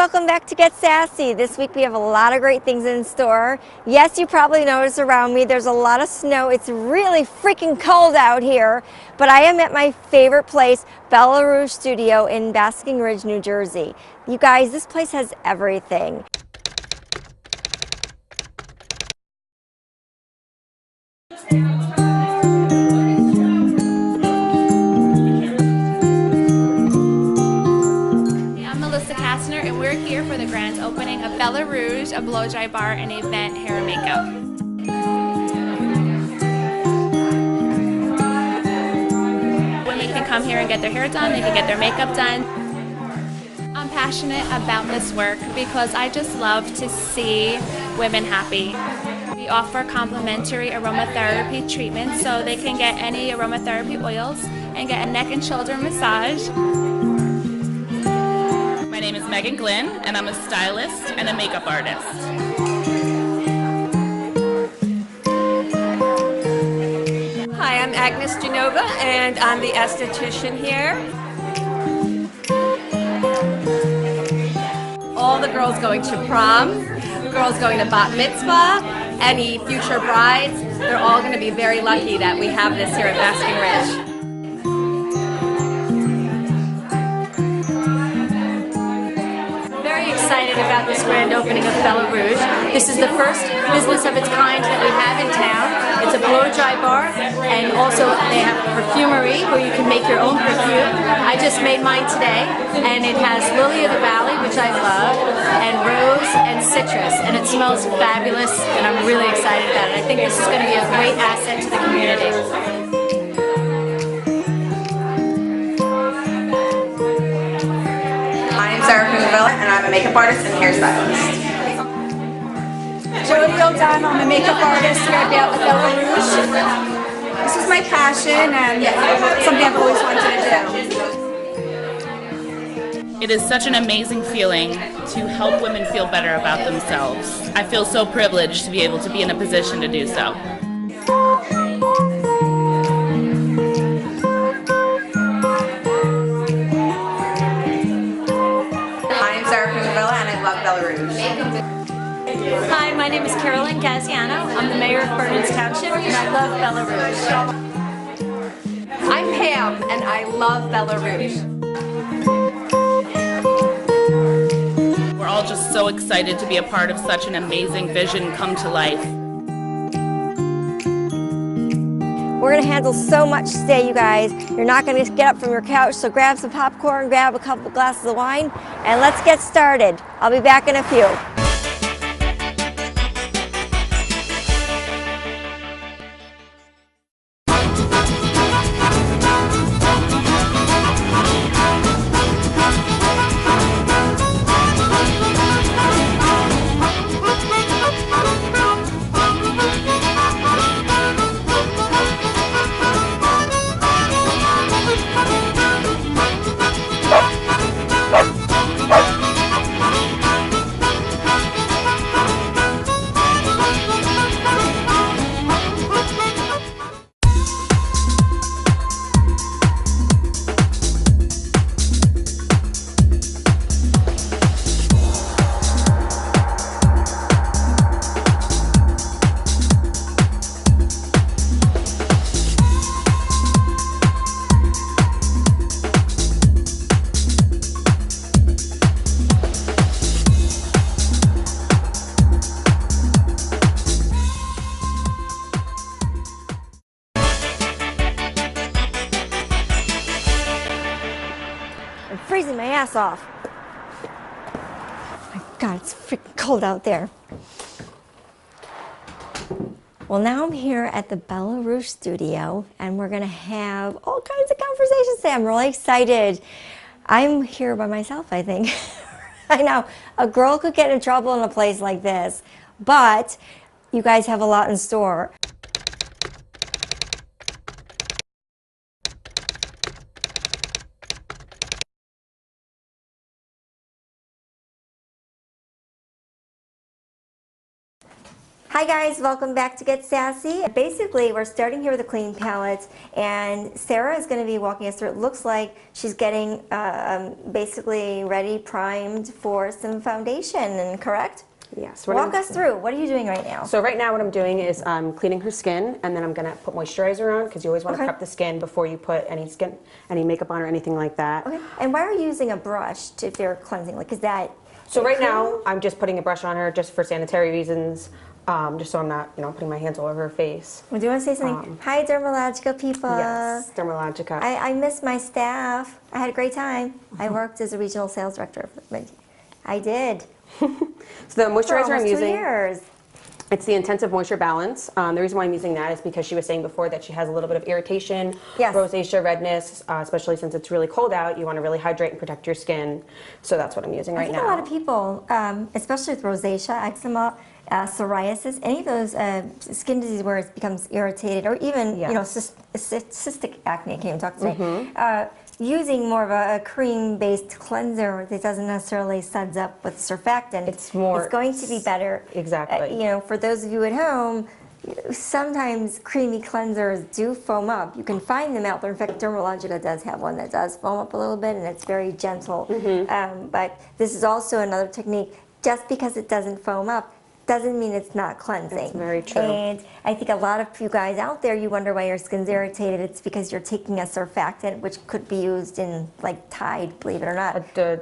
welcome back to Get Sassy. This week we have a lot of great things in store. Yes, you probably noticed around me there's a lot of snow. It's really freaking cold out here, but I am at my favorite place, Bella Rouge Studio in Basking Ridge, New Jersey. You guys, this place has everything. And we're here for the grand opening of Bella Rouge, a blow-dry bar and event hair and makeup. Women can come here and get their hair done, they can get their makeup done. I'm passionate about this work because I just love to see women happy. We offer complimentary aromatherapy treatments so they can get any aromatherapy oils and get a neck and shoulder massage. My name is Megan Glynn, and I'm a stylist and a makeup artist. Hi, I'm Agnes Genova, and I'm the esthetician here. All the girls going to prom, girls going to bat mitzvah, any future brides, they're all going to be very lucky that we have this here at Basking Ridge. Excited about this grand opening of Bella Rouge. This is the first business of its kind that we have in town. It's a blow-dry bar, and also they have perfumery where you can make your own perfume. I just made mine today, and it has Lily of the Valley, which I love, and rose and citrus, and it smells fabulous, and I'm really excited about it. I think this is going to be a great asset to the community. And I'm a makeup artist and hairstylist. Jody O'Donnell, I'm a makeup artist here at Bella Rouge. This is my passion and something I've always wanted to do. It is such an amazing feeling to help women feel better about themselves. I feel so privileged to be able to be in a position to do so. Hi, my name is Carolyn Gaziano. I'm the mayor of Bernards Township, and I love Bella Rouge. I'm Pam, and I love Bella Rouge. We're all just so excited to be a part of such an amazing vision come to life. We're going to handle so much today, you guys. You're not going to get up from your couch, so grab some popcorn, grab a couple glasses of wine, and let's get started. I'll be back in a few. I'm freezing my ass off. My God, it's freaking cold out there. Well, now I'm here at the Bella Rouge Studio, and we're gonna have all kinds of conversations today. I'm really excited. I'm here by myself, I think. I know, a girl could get in trouble in a place like this, but you guys have a lot in store. Hi guys, welcome back to Get Sassy. Basically, we're starting here with a clean palette, and Sarah is going to be walking us through. It looks like she's getting basically ready, primed for some foundation, correct? Yes. Walk us through. What are you doing right now? So right now what I'm doing is I'm cleaning her skin, and then I'm going to put moisturizer on, because you always want to prep the skin before you put any makeup on or anything like that. Okay. And why are you using a brush if you're cleansing? Like, is that... So right now I'm just putting a brush on her just for sanitary reasons. Just so I'm not, putting my hands all over her face. Well, do you want to say something? Hi, Dermalogica people. Yes, Dermalogica. I miss my staff. I had a great time. I worked as a regional sales director. I did. So the moisturizer I'm using, 2 years. It's the Intensive Moisture Balance. The reason why I'm using that is because she was saying before that she has a little bit of irritation, rosacea, redness, especially since it's really cold out. You want to really hydrate and protect your skin. So that's what I'm using right now. I think a lot of people, especially with rosacea, eczema, psoriasis, any of those skin diseases where it becomes irritated, or even cystic acne, I can't even talk today, using more of a cream-based cleanser that doesn't necessarily suds up with surfactant, it's going to be better. Exactly. For those of you at home, sometimes creamy cleansers do foam up. You can find them out there. In fact, Dermalogica does have one that does foam up a little bit, and it's very gentle. But this is also another technique. Just because it doesn't foam up doesn't mean it's not cleansing. That's very true. And I think a lot of you guys out there, you wonder why your skin's irritated. It's because you're taking a surfactant, which could be used in like Tide, believe it or not. A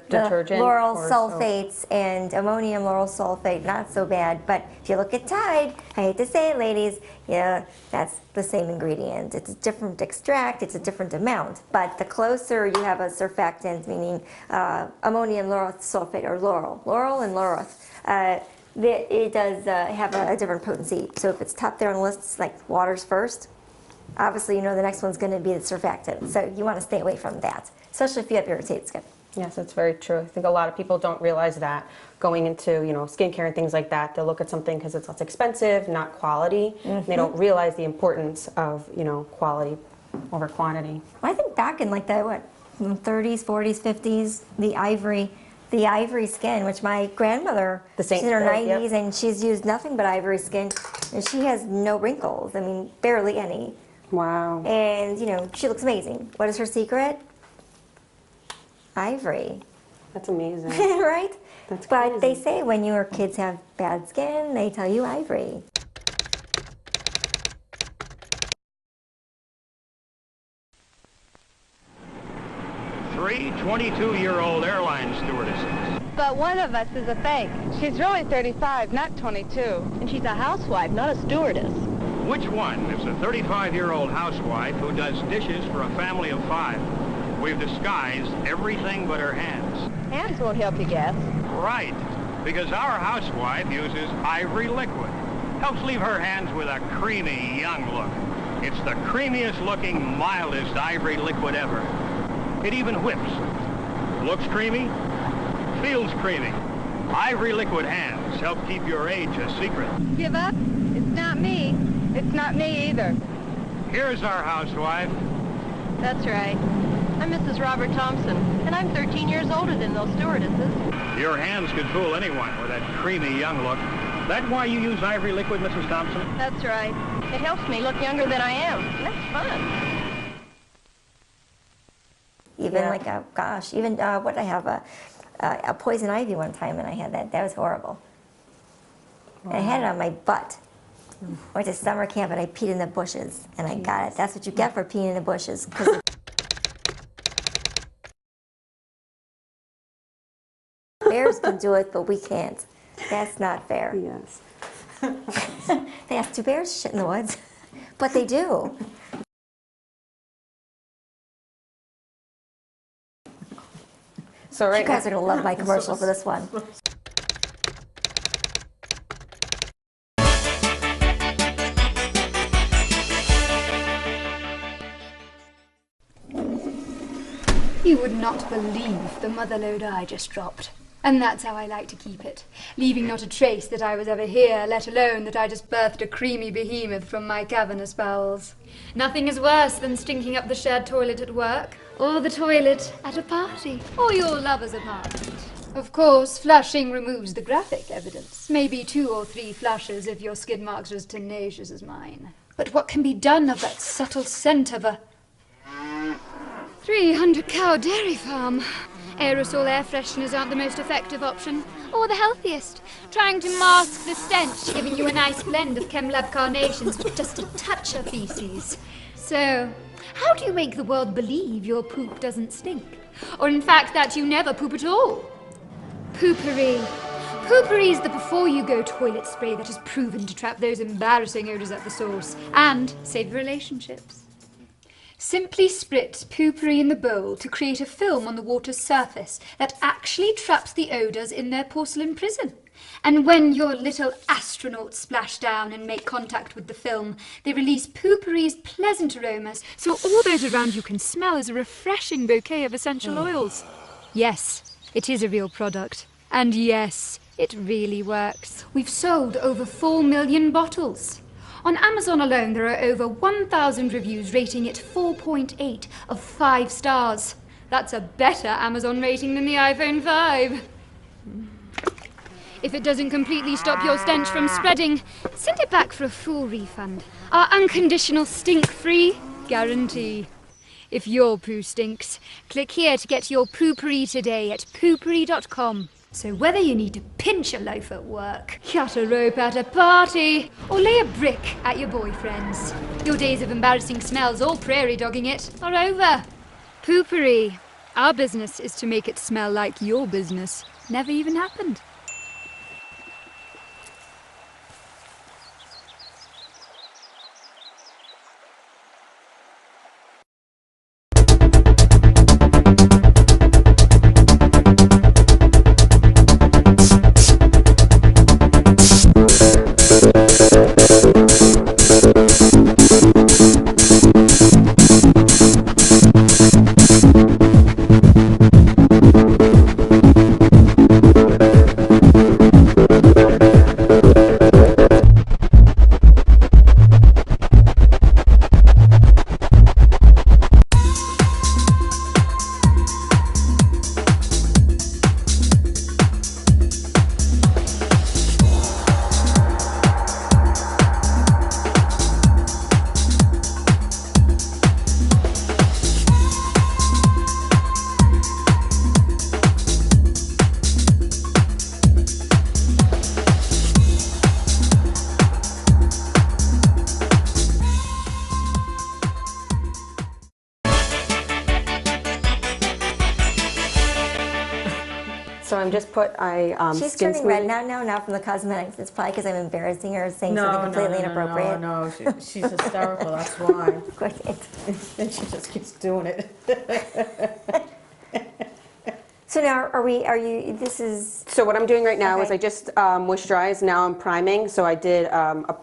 detergent. Lauryl sulfates and ammonium lauryl sulfate, not so bad. But if you look at Tide, I hate to say it, ladies, that's the same ingredient. It's a different extract, it's a different amount. But the closer you have a surfactant, meaning ammonium lauryl sulfate or laurel and laureth, it does have a different potency. So if it's top there on the list, it's like water's first. Obviously, the next one's going to be the surfactant. So you want to stay away from that, especially if you have irritated skin. Yes, that's very true. I think a lot of people don't realize that going into, skincare and things like that. They'll look at something because it's less expensive, not quality. They don't realize the importance of, quality over quantity. Well, I think back in like the 30s, 40s, 50s, the ivory skin, which my grandmother, she's in her 90s, and she's used nothing but ivory skin, and she has no wrinkles. I mean, barely any. Wow. And, she looks amazing. What is her secret? Ivory. That's amazing. Right? That's But crazy. they say when your kids have bad skin, they tell you ivory. Three 22-year-old airline stewardesses. But one of us is a fake. She's really 35, not 22. And she's a housewife, not a stewardess. Which one is a 35-year-old housewife who does dishes for a family of 5? We've disguised everything but her hands. Hands won't help you guess. Right, because our housewife uses ivory liquid. Helps leave her hands with a creamy, young look. It's the creamiest looking, mildest ivory liquid ever. It even whips. Looks creamy, feels creamy. Ivory liquid hands help keep your age a secret. Give up? It's not me. It's not me either. Here's our housewife. That's right. I'm Mrs. Robert Thompson, and I'm 13 years older than those stewardesses. Your hands could fool anyone with that creamy young look. That why you use ivory liquid, Mrs. Thompson? That's right. It helps me look younger than I am. That's fun. Even what I have a poison ivy one time, and I had that. That was horrible. And I had it on my butt. I went to summer camp and I peed in the bushes, and I got it. That's what you get for peeing in the bushes. Bears can do it, but we can't. That's not fair. Yes. They ask, do bears shit in the woods? But they do. So You guys are going to love my commercial for this one. You would not believe the motherlode I just dropped. And that's how I like to keep it, leaving not a trace that I was ever here, let alone that I just birthed a creamy behemoth from my cavernous bowels. Nothing is worse than stinking up the shared toilet at work, or the toilet at a party, or your lover's apartment. Of course, flushing removes the graphic evidence. Maybe 2 or 3 flushes if your skid marks are as tenacious as mine. But what can be done of that subtle scent of a 300-cow dairy farm? Aerosol air fresheners aren't the most effective option, or the healthiest. Trying to mask the stench, giving you a nice blend of ChemLab carnations with just a touch of feces. So, how do you make the world believe your poop doesn't stink? Or in fact that you never poop at all? Poopery. Poopery is the before-you-go toilet spray that has proven to trap those embarrassing odours at the source and save relationships. Simply spritz poopery in the bowl to create a film on the water's surface that actually traps the odours in their porcelain prison. And when your little astronauts splash down and make contact with the film, they release poopery's pleasant aromas, so all those around you can smell as a refreshing bouquet of essential oils. Yes, it is a real product. And yes, it really works. We've sold over 4 million bottles. On Amazon alone, there are over 1,000 reviews rating it 4.8 of 5 stars. That's a better Amazon rating than the iPhone 5. If it doesn't completely stop your stench from spreading, send it back for a full refund. Our unconditional stink-free guarantee. If your poo stinks, click here to get your poopery today at poopery.com. So whether you need to pinch a loaf at work, cut a rope at a party, or lay a brick at your boyfriend's, your days of embarrassing smells all prairie dogging it are over. Poopery. Our business is to make it smell like your business never even happened. So I'm just put She's skin turning red smoothing. now from the cosmetics. It's probably because I'm embarrassing her, saying something completely inappropriate. No, she's hysterical, that's why. Of course it is. And she just keeps doing it. So now, this is... So what I'm doing right now is I just moisturized, now I'm priming. So I did a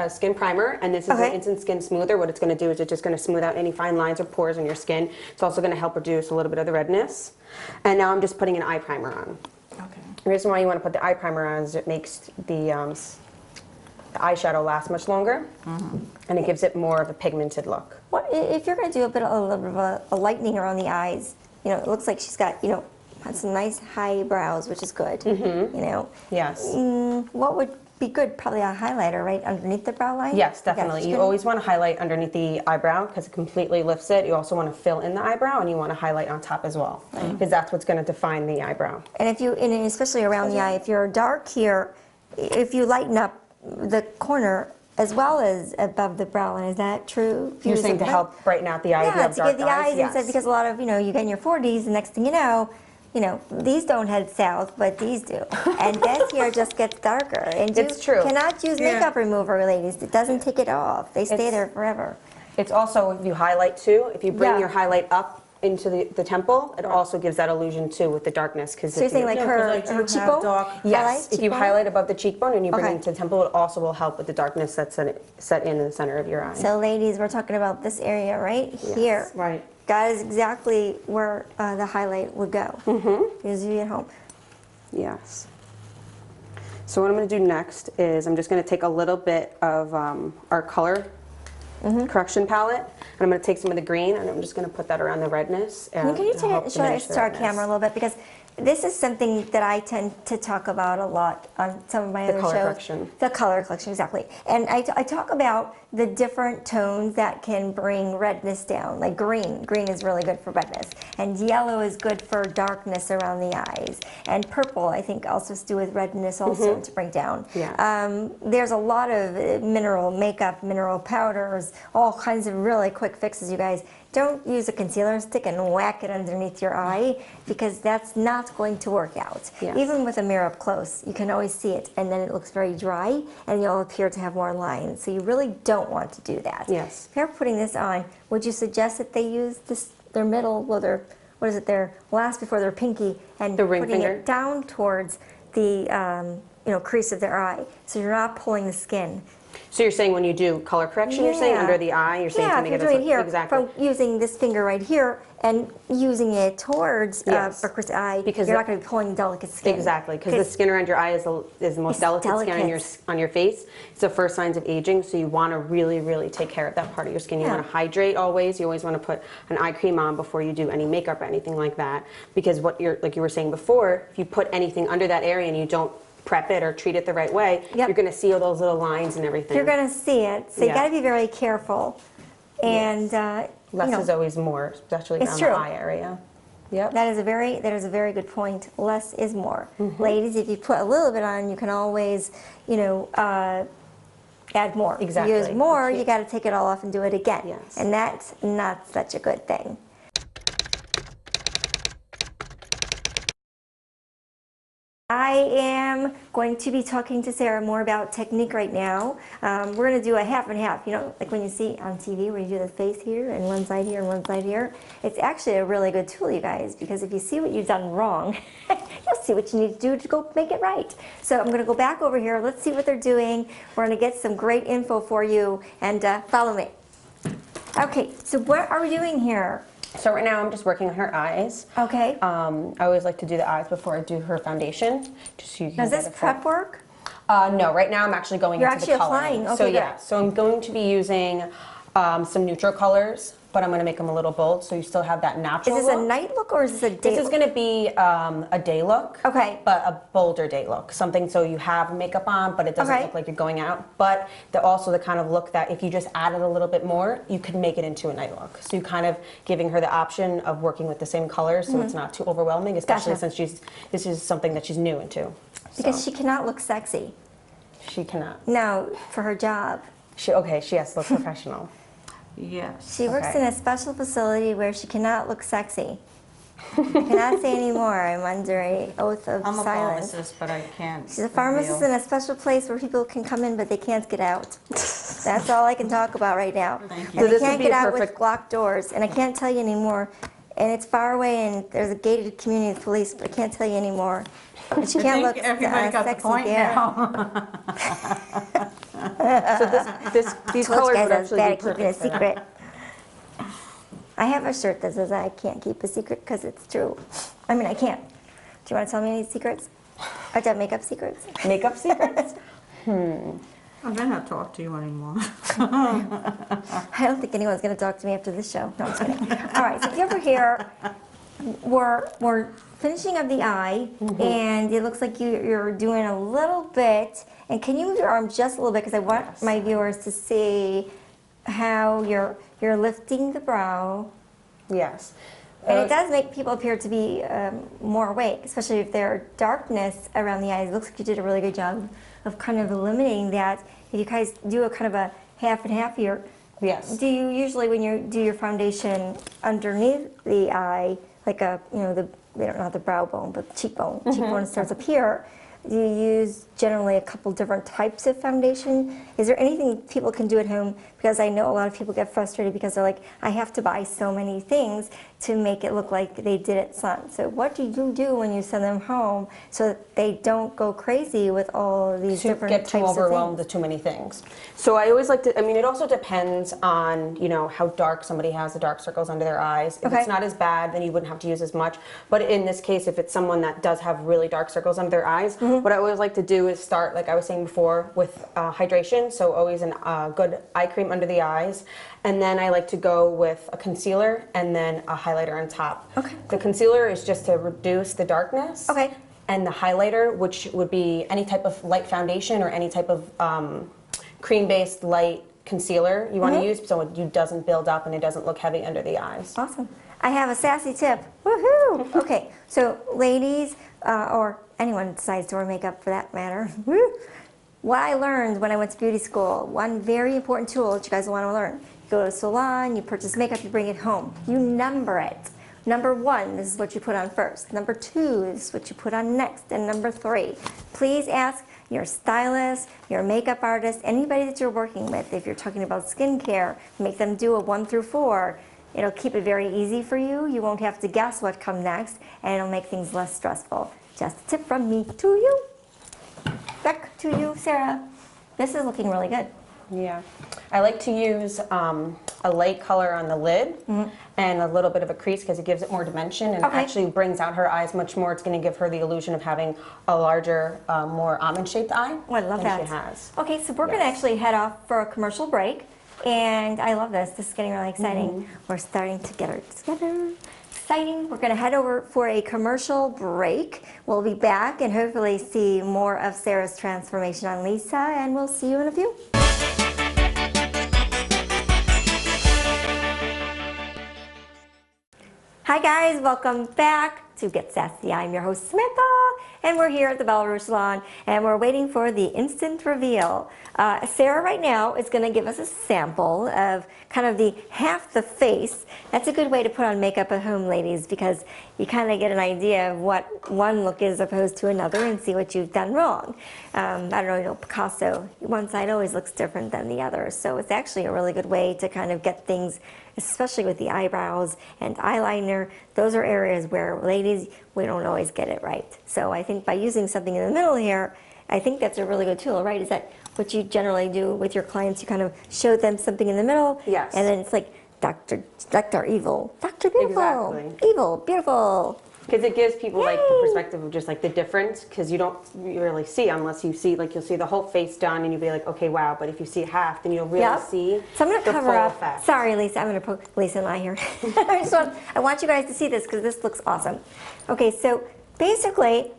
skin primer, and this is an instant skin smoother. What it's going to do is it's just going to smooth out any fine lines or pores on your skin. It's also going to help reduce a little bit of the redness. And now I'm just putting an eye primer on. Okay. The reason why you want to put the eye primer on is it makes the eyeshadow last much longer, and it gives it more of a pigmented look. What if you're going to do a little bit of a lightening around the eyes? You know, it looks like she's got, had some nice high brows, which is good. Yes. What would be good? Probably a highlighter, right, underneath the brow line? Yes, definitely. You always want to highlight underneath the eyebrow because it completely lifts it. You also want to fill in the eyebrow, and you want to highlight on top as well because that's what's going to define the eyebrow. And especially around the eye, if you're dark here, if you lighten up the corner as well as above the brow line, is that true? You're saying to help brighten out the eye? Yeah, to give the eyes, instead, because a lot of, you get in your 40s, the next thing you know, these don't head south, but these do. And this here just gets darker. And it's true. Cannot use makeup remover, ladies. It doesn't take it off. They stay there forever. It's also, if you highlight too, if you bring your highlight up into the temple, it also gives that illusion too with the darkness. So you're saying like her cheekbone? Yes, if you highlight above the cheekbone and you bring it into the temple, it also will help with the darkness that's set in the center of your eye. So ladies, we're talking about this area right here. Right. That is exactly where the highlight would go. Because you at home. Yes. So what I'm going to do next is I'm just going to take a little bit of our color correction palette, and I'm going to take some of the green, and I'm just going to put that around the redness. Can you show us to our camera a little bit? Because this is something that I tend to talk about a lot on some of my other shows. The color correction. The color correction, exactly. And I talk about the different tones that can bring redness down, like green. Green is really good for redness. And yellow is good for darkness around the eyes. And purple, I think, also has to do with redness also to bring down. Yeah. There's a lot of mineral makeup, mineral powders, all kinds of really quick fixes, you guys. Don't use a concealer stick and whack it underneath your eye, because that's not going to work out. Yes. Even with a mirror up close, you can always see it, and then it looks very dry, and you'll appear to have more lines. So you really don't want to do that. Yes. If they're putting this on, would you suggest that they use their middle, well, their last before their pinky, and the ring putting finger? it down towards the crease of their eye, so you're not pulling the skin. So you're saying when you do color correction, you're saying under the eye, you're saying to make if it you're doing it here, exactly. from using this finger right here and using it towards Chris' eye, because you're not going to be pulling delicate skin. Exactly, because the skin around your eye is the most delicate skin on your face. It's the first signs of aging, so you want to really, really take care of that part of your skin. You want to hydrate always. You always want to put an eye cream on before you do any makeup or anything like that, because like you were saying before, if you put anything under that area and you don't prep it or treat it the right way, you're going to see all those little lines and everything. You're going to see it, so you got to be very careful. And less is always more, especially around the eye area. Yep. That is a very good point. Less is more. Ladies, if you put a little bit on, you can always, add more. Exactly. If you use more, you got to take it all off and do it again. Yes. And that's not such a good thing. I am going to be talking to Sarah more about technique right now. We're going to do a half and half, like when you see on TV where you do the face here and one side here and one side here. It's actually a really good tool, you guys, because if you see what you've done wrong, you'll see what you need to do to go make it right. So I'm going to go back over here. Let's see what they're doing. We're going to get some great info for you, and follow me. Okay, so what are we doing here? So right now I'm just working on her eyes. Okay. I always like to do the eyes before I do her foundation. Just so you can Is this prep work? No, right now I'm actually going into the coloring. Applying. Okay, so yeah, so I'm going to be using some neutral colors, but I'm going to make them a little bold so you still have that natural look. Is this look. a night look or is this a day This is going to be a day look. Okay. But a bolder day look. Something so you have makeup on, but it doesn't look like you're going out. But also the kind of look that if you just added a little bit more, you could make it into a night look. So you're kind of giving her the option of working with the same colors so it's not too overwhelming, especially since this is something that she's new into. Because she cannot look sexy. She cannot. No, for her job. She has to look professional. Yes. She works in a special facility where she cannot look sexy. I cannot say anymore. I'm under an oath of silence. I'm a pharmacist, but I can't. She's a pharmacist in a special place where people can come in, but they can't get out. That's all I can talk about right now. Thank you. And So they this would can't be get a out with perfect- locked doors, and I can't tell you anymore. And it's far away, and there's a gated community of police, but I can't tell you anymore. But she can't look everybody got sexy the point there. now. So these Told colors you would guys I was actually bad be at keeping a perfect. secret. I have a shirt that says I can't keep a secret because it's true. I mean, I can't. Do you want to tell me any secrets? Or do I have makeup secrets? Makeup secrets? I better not talk to you anymore. I don't think anyone's going to talk to me after this show. No, I'm just kidding. All right, so if you're over here, we're finishing up the eye, and it looks like you're doing a little bit. And can you move your arm just a little bit, because I want my viewers to see how you're lifting the brow. Yes. And it does make people appear to be more awake, especially if there's darkness around the eyes. It looks like you did a really good job of kind of eliminating that. If you guys do a kind of a half and half here, yes. Do you usually, when you do your foundation underneath the eye, like not the brow bone, but the cheekbone, cheekbone starts up here, do you use generally a couple different types of foundation? Is there anything people can do at home? Because I know a lot of people get frustrated because they're like, I have to buy so many things to make it look like they did it Sun. So what do you do when you send them home so that they don't go crazy with all of these different types of things? Get too overwhelmed with too many things. So I always like to, it also depends on, how dark somebody has, the dark circles under their eyes. If it's not as bad, then you wouldn't have to use as much. But in this case, if it's someone that does have really dark circles under their eyes, What I always like to do is start, like I was saying before, with hydration, so always a good eye cream under the eyes, and then I like to go with a concealer and then a highlighter on top. Okay. The concealer is just to reduce the darkness. Okay. And the highlighter, which would be any type of light foundation or any type of cream-based light concealer you want to use, so it doesn't build up and it doesn't look heavy under the eyes. Awesome. I have a sassy tip. Woohoo! Okay, so ladies, or anyone decides to wear makeup for that matter, what I learned when I went to beauty school, one very important tool that you guys want to learn. You go to a salon, you purchase makeup, you bring it home. You number it. Number 1, this is what you put on first. Number 2 is what you put on next. And number 3, please ask your stylist, your makeup artist, anybody that you're working with, if you're talking about skincare, make them do a 1 through 4. It'll keep it very easy for you. You won't have to guess what comes next, and it'll make things less stressful. Just a tip from me to you. Back to you, Sarah. This is looking really good. Yeah. I like to use a light color on the lid and a little bit of a crease because it gives it more dimension and actually brings out her eyes much more. It's going to give her the illusion of having a larger, more almond-shaped eye. Oh, I love that. She has. Okay, so we're going to actually head off for a commercial break. And I love this. This is getting really exciting. We're starting to get it together. Exciting. We're going to head over for a commercial break. We'll be back and hopefully see more of Sarah's transformation on Lisa, and we'll see you in a few. Hi guys, welcome back to Get Sassy. I'm your host Samantha, and we're here at the Bella Rouge Salon, and we're waiting for the instant reveal. Sarah right now is going to give us a sample of kind of the half the face. That's a good way to put on makeup at home, ladies, because you kind of get an idea of what one look is opposed to another and see what you've done wrong. I don't know, Picasso, one side always looks different than the other, so it's actually a really good way to kind of get things, especially with the eyebrows and eyeliner. Those are areas where, ladies, we don't always get it right. So I think by using something in the middle here, I think that's a really good tool, right? Is that what you generally do with your clients? You kind of show them something in the middle, yes, and then it's like Dr. Evil, Dr. Beautiful, exactly. Evil, beautiful. Because it gives people like the perspective of just like the difference, because you don't really see unless you see, like you'll see the whole face done and you'll be like, okay, wow, but if you see half, then you'll really see So I'm going to cover full up. effect. Sorry, Lisa, I'm going to poke Lisa in the eye here. I want you guys to see this because this looks awesome. Okay, so basically,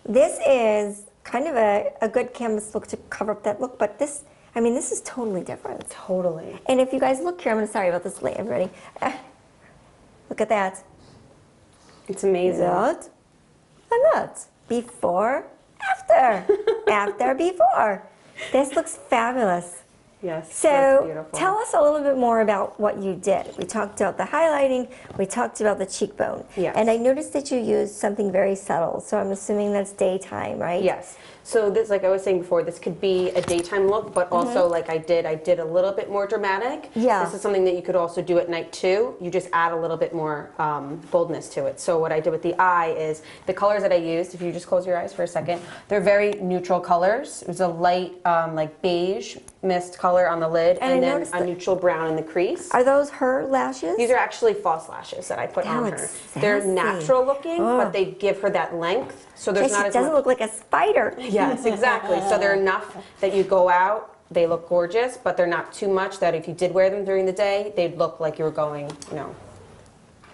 this is kind of a good canvas look to cover up that look, but this, I mean, this is totally different. Totally. And if you guys look here, I'm going to, sorry about this, everybody. Look at that. It's amazing. That and that. Before, after. After, before. This looks fabulous. Yes, that's So beautiful. tell us a little bit more about what you did. We talked about the highlighting, we talked about the cheekbone. Yes. And I noticed that you used something very subtle, so I'm assuming that's daytime, right? Yes. So this, like I was saying before, this could be a daytime look, but also like I did a little bit more dramatic. Yeah. This is something that you could also do at night too. You just add a little bit more boldness to it. So what I did with the eye is the colors that I used, if you just close your eyes for a second, they're very neutral colors. It was a light like beige mist color on the lid, and then a neutral brown in the crease. Are those her lashes? These are actually false lashes that I put on her. They're natural looking, but they give her that length. So there's not as much. She doesn't look like a spider. Yes, exactly. So they're enough that you go out, they look gorgeous, but they're not too much that if you did wear them during the day, they'd look like you were going, you know,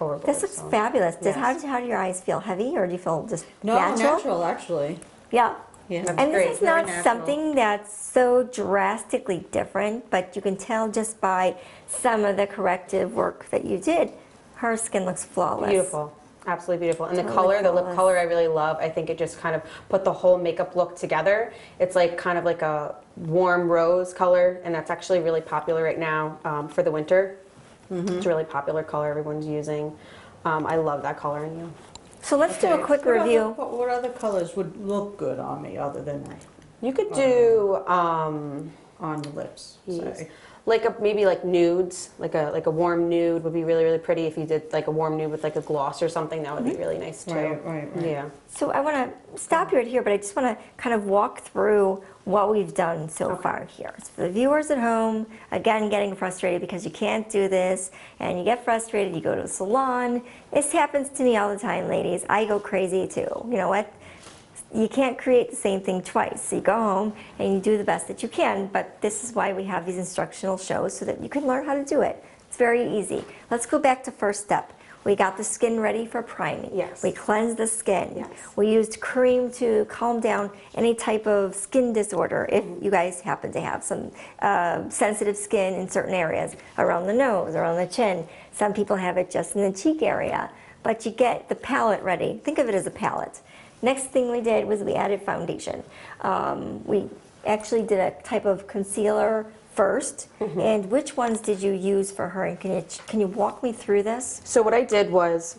overboard. This looks fabulous. Yes. How do your eyes feel? Heavy, or do you feel just No, natural actually. Yeah. Yeah. And this is not something that's so drastically different, but you can tell just by some of the corrective work that you did. Her skin looks flawless. Beautiful. Absolutely beautiful. And the color, the lip color, I really love. I think it just kind of put the whole makeup look together. It's like kind of like a warm rose color, and that's actually really popular right now for the winter. It's a really popular color everyone's using. I love that color in you. So let's do a quick review. What other colors would look good on me other than You could do on the lips? Say. Like maybe like nudes, like a warm nude would be really, really pretty. If you did like a warm nude with like a gloss or something, that would be really nice too. Right. Yeah. So I want to stop you right here, but I just want to kind of walk through what we've done so far here. So for the viewers at home, again, getting frustrated because you can't do this, and you get frustrated, you go to a salon. This happens to me all the time, ladies. I go crazy too. You know what? you can't create the same thing twice. So you go home and you do the best that you can, but this is why we have these instructional shows so that you can learn how to do it. It's very easy. Let's go back to first step. We got the skin ready for priming. Yes. We cleansed the skin. Yes. We used cream to calm down any type of skin disorder if you guys happen to have some sensitive skin in certain areas, around the nose, around the chin. Some people have it just in the cheek area. But you get the palette ready. Think of it as a palette. Next thing we did was we added foundation. We actually did a type of concealer first. And which ones did you use for her? And can you walk me through this? So what I did was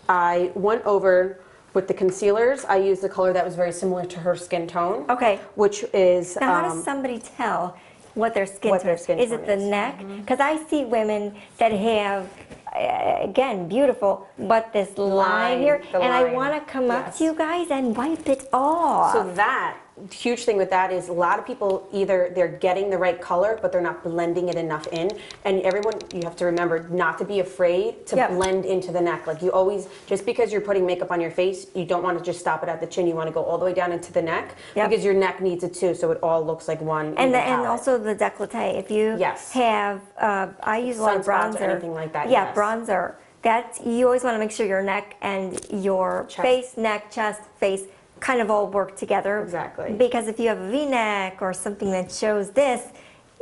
I went over with the concealers. I used the color that was very similar to her skin tone. Okay. Which is Now, how does somebody tell what their skin tone is? Is it the neck? Because I see women that have, again, beautiful, but this line here, and I want to come up to you guys and wipe it off. So that huge thing with that is a lot of people either they're getting the right color but they're not blending it enough in, and everyone, you have to remember not to be afraid to blend into the neck. Like you always, just because you're putting makeup on your face, you don't want to just stop it at the chin. You want to go all the way down into the neck because your neck needs it too, so it all looks like one. And also the décolleté. If you have, I use a lot of bronzer. Or anything like that. Yeah, bronzer. That you always want to make sure your neck and your face, neck, chest, face kind of all work together. Exactly. Because if you have a V-neck or something that shows this,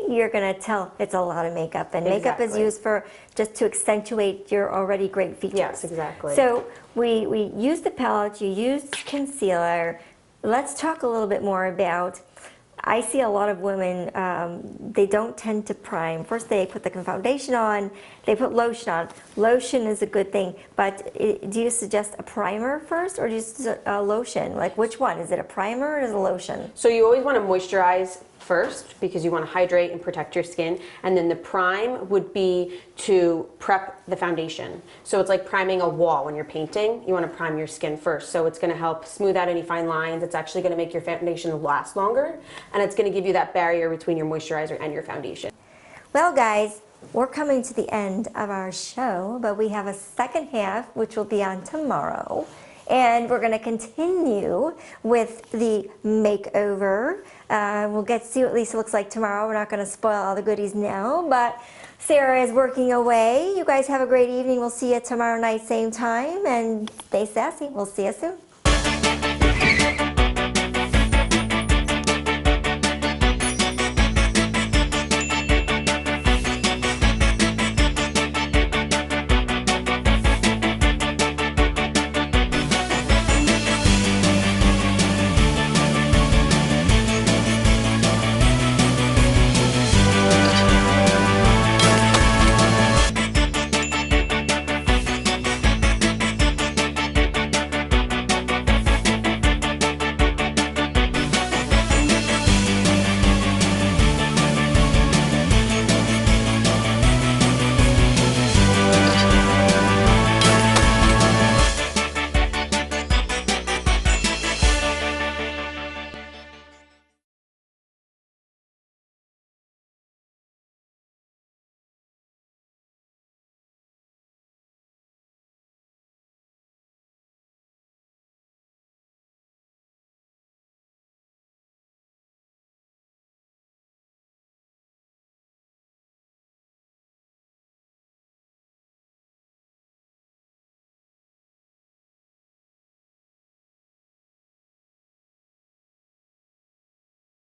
you're going to tell it's a lot of makeup. And makeup is used for just to accentuate your already great features. Yes, exactly. So we used the palette, you used concealer. Let's talk a little bit more about, I see a lot of women, they don't tend to prime. First they put the foundation on, they put lotion on. Lotion is a good thing, but do you suggest a primer first or just a lotion? Like which one? Is it a primer or is it a lotion? So you always want to moisturize first because you want to hydrate and protect your skin, and then the prime would be to prep the foundation. So it's like priming a wall when you're painting. You want to prime your skin first, so it's going to help smooth out any fine lines. It's actually going to make your foundation last longer, and it's going to give you that barrier between your moisturizer and your foundation. Well guys, we're coming to the end of our show, but we have a second half which will be on tomorrow. And we're going to continue with the makeover. We'll get to see what Lisa looks like tomorrow. We're not going to spoil all the goodies now, but Sarah is working away. You guys have a great evening. We'll see you tomorrow night, same time. And stay sassy. We'll see you soon.